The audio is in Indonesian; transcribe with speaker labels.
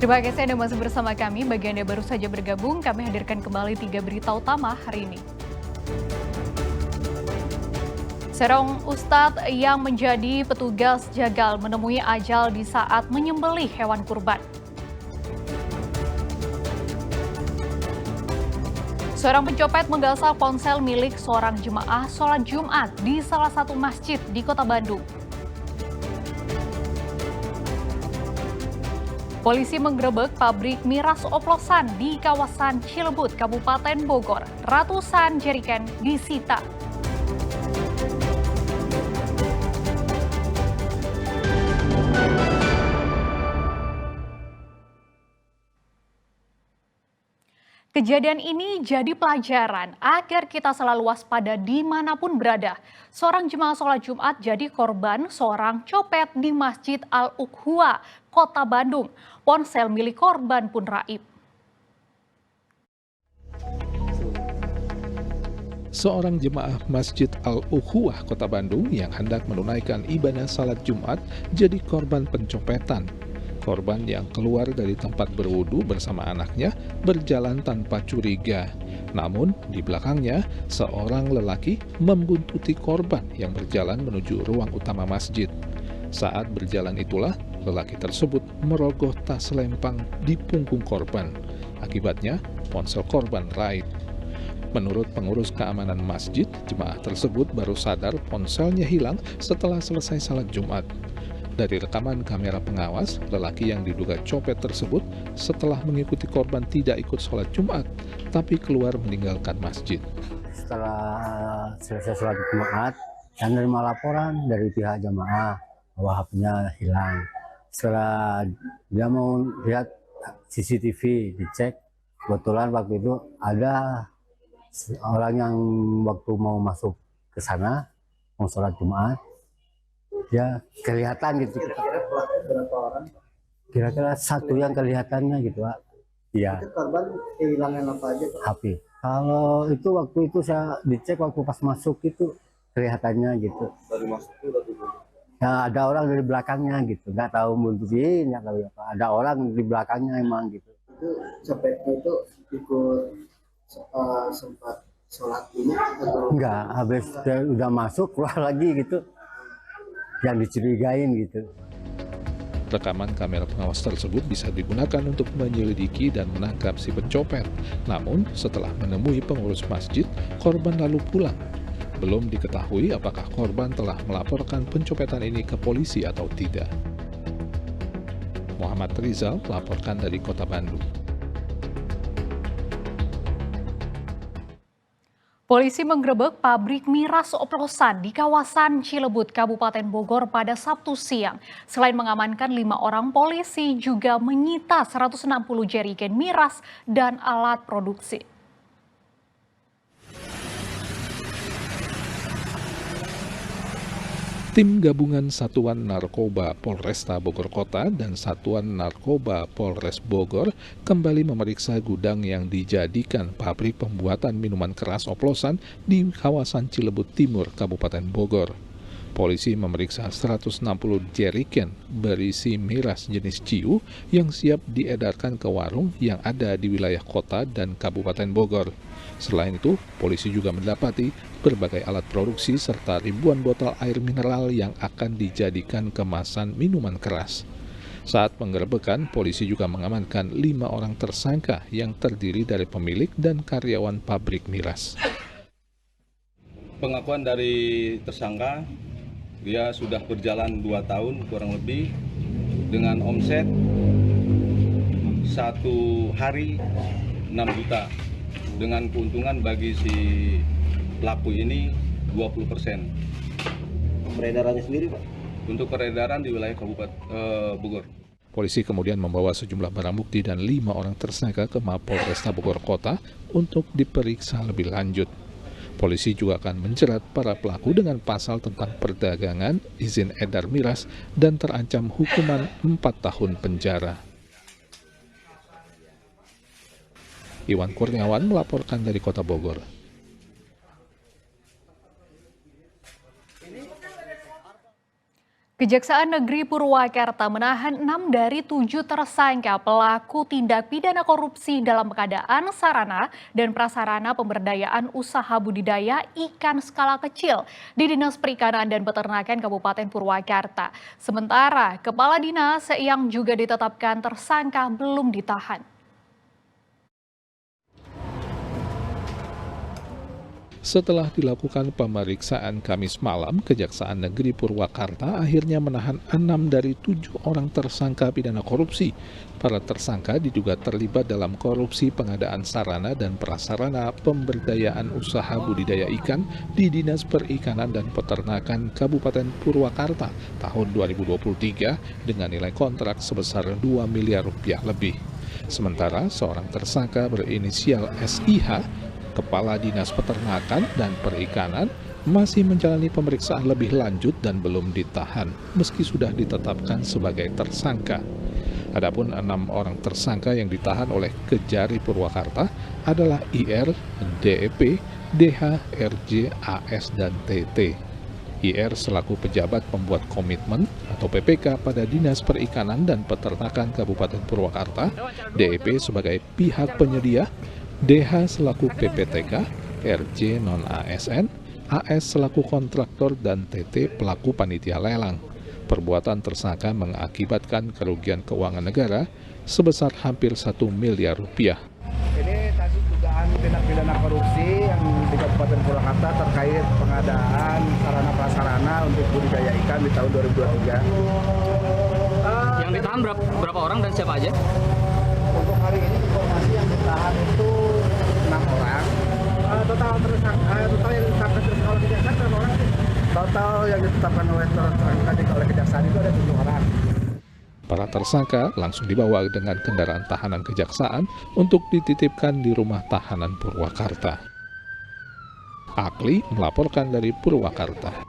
Speaker 1: Terima kasih Anda masih bersama kami. Bagi Anda baru saja bergabung, kami hadirkan kembali 3 berita utama hari ini. Seorang ustadz yang menjadi petugas jagal menemui ajal di saat menyembelih hewan kurban. Seorang pencopet menggasak ponsel milik seorang jemaah sholat Jumat di salah satu masjid di Kota Bandung. Polisi menggerebek pabrik miras oplosan di kawasan Cilebut, Kabupaten Bogor. Ratusan jerigen disita. Kejadian ini jadi pelajaran agar kita selalu waspada dimanapun berada. Seorang jemaah sholat Jumat jadi korban seorang copet di Masjid Al-Ukhwa, Kota Bandung. Ponsel milik korban pun raib.
Speaker 2: Seorang jemaah Masjid Al-Ukhwah Kota Bandung yang hendak menunaikan ibadah salat Jumat jadi korban pencopetan. Korban yang keluar dari tempat berwudu bersama anaknya berjalan tanpa curiga. Namun di belakangnya seorang lelaki membuntuti korban yang berjalan menuju ruang utama masjid. Saat berjalan itulah lelaki tersebut merogoh tas lempang di punggung korban. Akibatnya ponsel korban raib. Menurut pengurus keamanan masjid, jemaah tersebut baru sadar ponselnya hilang setelah selesai salat Jumat. Dari rekaman kamera pengawas, lelaki yang diduga copet tersebut setelah mengikuti korban tidak ikut sholat Jumat, tapi keluar meninggalkan masjid.
Speaker 3: Setelah selesai sholat Jumat, saya menerima laporan dari pihak jamaah bahwa HP-nya hilang. Setelah dia mau lihat CCTV, dicek, kebetulan waktu itu ada orang yang waktu mau masuk ke sana, mau sholat Jumat, ya kelihatan gitu.
Speaker 4: Berapa orang?
Speaker 3: Kira-kira satu yang kelihatannya gitu, Pak. Iya.
Speaker 4: Itu korban kehilangan apa aja?
Speaker 3: HP. Kalau itu waktu itu saya dicek waktu pas masuk itu kelihatannya gitu.
Speaker 4: Dari masuk itu udah dulu.
Speaker 3: Ya ada orang dari belakangnya gitu, nggak tahu buntutin ya kali apa. Ada orang di belakangnya emang gitu.
Speaker 4: Itu copetnya itu ikut sempat sholat ini atau
Speaker 3: Enggak, habis dia udah masuk keluar lagi gitu. Yang dicurigain gitu.
Speaker 2: Rekaman kamera pengawas tersebut bisa digunakan untuk menyelidiki dan menangkap si pencopet. Namun, setelah menemui pengurus masjid, korban lalu pulang. Belum diketahui apakah korban telah melaporkan pencopetan ini ke polisi atau tidak. Muhammad Rizal melaporkan dari Kota Bandung.
Speaker 1: Polisi menggerebek pabrik miras oplosan di kawasan Cilebut, Kabupaten Bogor pada Sabtu siang. Selain mengamankan 5 orang, polisi juga menyita 160 jerigen miras dan alat produksi.
Speaker 2: Tim gabungan Satuan Narkoba Polresta Bogor Kota dan Satuan Narkoba Polres Bogor kembali memeriksa gudang yang dijadikan pabrik pembuatan minuman keras oplosan di kawasan Cilebut Timur, Kabupaten Bogor. Polisi memeriksa 160 jerigen berisi miras jenis Ciu yang siap diedarkan ke warung yang ada di wilayah kota dan Kabupaten Bogor. Selain itu, polisi juga mendapati berbagai alat produksi serta ribuan botol air mineral yang akan dijadikan kemasan minuman keras. Saat penggerebekan, polisi juga mengamankan 5 orang tersangka yang terdiri dari pemilik dan karyawan pabrik miras.
Speaker 5: Pengakuan dari tersangka, dia sudah berjalan 2 tahun kurang lebih dengan omset satu hari 6 juta. Dengan keuntungan bagi si pelaku ini 20%.
Speaker 4: peredarannya sendiri, Pak?
Speaker 5: Untuk peredaran di wilayah Kabupaten Bogor.
Speaker 2: Polisi kemudian membawa sejumlah barang bukti dan 5 orang tersangka ke Mapolresta Bogor Kota untuk diperiksa lebih lanjut. Polisi juga akan menjerat para pelaku dengan pasal tentang perdagangan, izin edar miras, dan terancam hukuman 4 tahun penjara. Iwan Kurniawan melaporkan dari Kota Bogor.
Speaker 1: Kejaksaan Negeri Purwakarta menahan 6 dari 7 tersangka pelaku tindak pidana korupsi dalam pengadaan sarana dan prasarana pemberdayaan usaha budidaya ikan skala kecil di Dinas Perikanan dan Peternakan Kabupaten Purwakarta. Sementara Kepala Dinas yang juga ditetapkan tersangka belum ditahan.
Speaker 2: Setelah dilakukan pemeriksaan Kamis malam, Kejaksaan Negeri Purwakarta akhirnya menahan 6 dari 7 orang tersangka pidana korupsi. Para tersangka diduga terlibat dalam korupsi pengadaan sarana dan prasarana pemberdayaan usaha budidaya ikan di Dinas Perikanan dan Peternakan Kabupaten Purwakarta tahun 2023 dengan nilai kontrak sebesar 2 miliar rupiah lebih. Sementara seorang tersangka berinisial SIH, Kepala Dinas Peternakan dan Perikanan, masih menjalani pemeriksaan lebih lanjut dan belum ditahan meski sudah ditetapkan sebagai tersangka. Adapun 6 orang tersangka yang ditahan oleh Kejari Purwakarta adalah IR, DEP, DH, RJ, AS, dan TT. IR selaku pejabat pembuat komitmen atau PPK pada Dinas Perikanan dan Peternakan Kabupaten Purwakarta, DEP sebagai pihak penyedia, DH selaku PPTK, RJ non-ASN, AS selaku kontraktor, dan TT pelaku panitia lelang. Perbuatan tersangka mengakibatkan kerugian keuangan negara sebesar hampir 1 miliar rupiah.
Speaker 6: Ini kasus dugaan tindak pidana korupsi yang di Kabupaten Purwakarta terkait pengadaan sarana prasarana untuk budidaya ikan di tahun 2023.
Speaker 7: Yang ditahan berapa orang dan siapa aja?
Speaker 6: Untuk hari ini informasi yang ditahan itu 6 orang. Total yang ditetapkan oleh kejaksaan berapa orang? Total yang ditetapkan oleh kejaksaan itu ada 7 orang.
Speaker 2: Para tersangka langsung dibawa dengan kendaraan tahanan kejaksaan untuk dititipkan di rumah tahanan Purwakarta. Akli melaporkan dari Purwakarta.